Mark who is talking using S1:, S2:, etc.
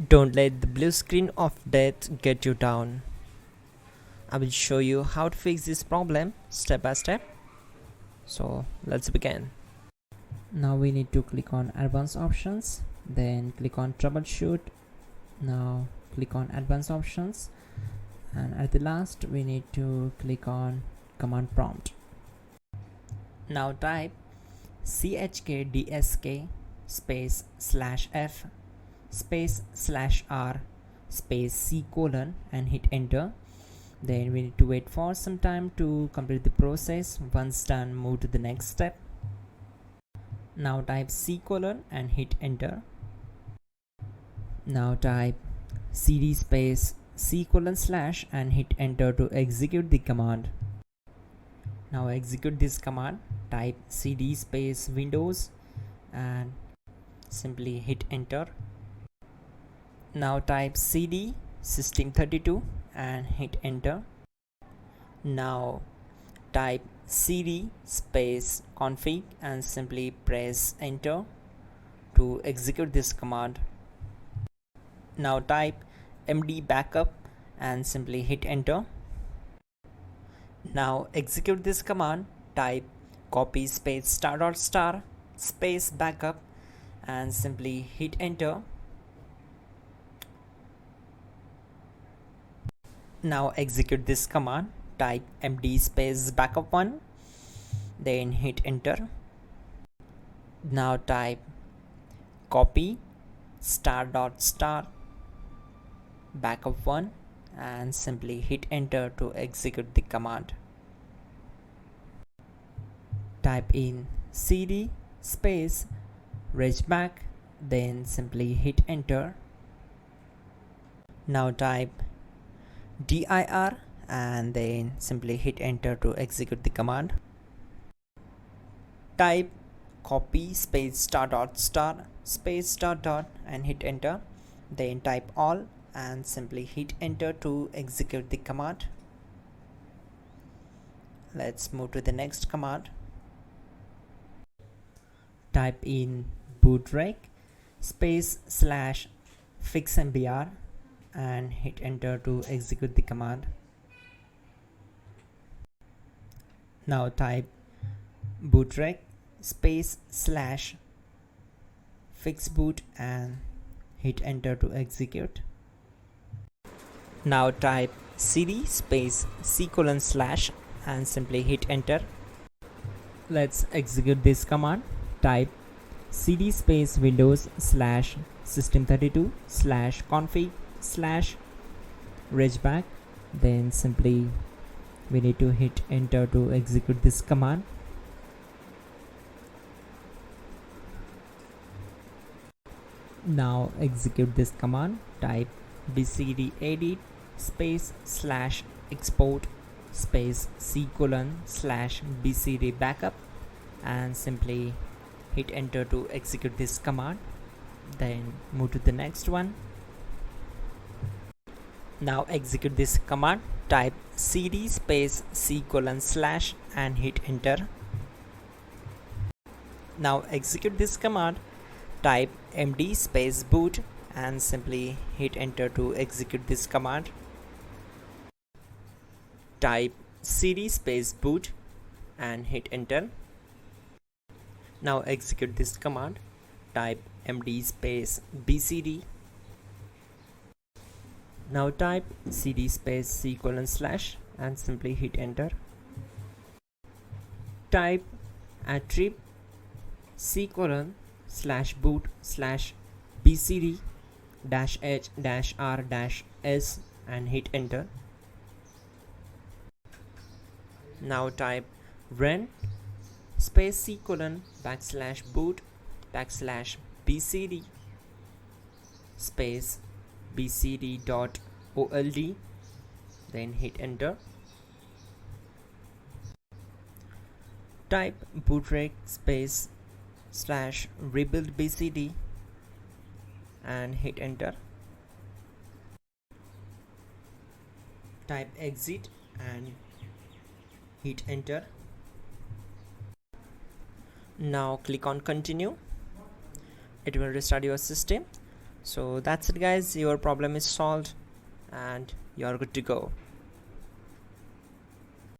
S1: Don't let the blue screen of death get you down. I will show you how to fix this problem step by step. So let's begin. Now we need to click on advanced options, then click on troubleshoot. Now click on advanced options, and at the last we need to click on command prompt. Now type chkdsk space /f space /r space c colon and hit enter. Then we need to wait for some time to complete the process. Once done, move to the next step. Now type c colon and hit enter. Now type cd space c colon / and hit enter to execute the command. Now execute this command. Type cd space windows and simply hit enter. Now type cd system32 and hit enter. Now type cd space config and simply press enter to execute this command. Now type md backup and simply hit enter. Now execute this command. Type copy space ** space backup and simply hit enter. Now execute this command. Type md space backup1, then hit enter. Now type copy ** backup1 and simply hit enter to execute the command. Type in cd space regback, then simply hit enter. Now type dir and then simply hit enter to execute the command. Type copy space ** space .. and hit enter. Then type all and simply hit enter to execute the command. Let's move to the next command. Type in bootrec space /fixmbr and hit enter to execute the command. Now type bootrec space /fixboot and hit enter to execute. Now type cd space c colon / and simply hit enter. Let's execute this command. Type cd space windows /system32 /config /regback, then simply we need to hit enter to execute this command. Now execute this command. Type bcd edit space /export space c colon /bcd backup and simply hit enter to execute this command. Then move to the next one. Now execute this command. Type cd space c colon / and hit enter. Now execute this command. Type md space boot and simply hit enter to execute this command. Type cd space boot and hit enter. Now execute this command. Type md space bcd. Now type cd space c colon / and simply hit enter. Type attrib c colon /boot /bcd -h -r -s and hit enter. Now type run space c colon /boot /bcd space bcd.old, then hit enter. Type bootrec space /rebuild bcd and hit enter. Type exit and hit enter. Now click on continue. It will restart your system. So that's it guys, your problem is solved and you're good to go.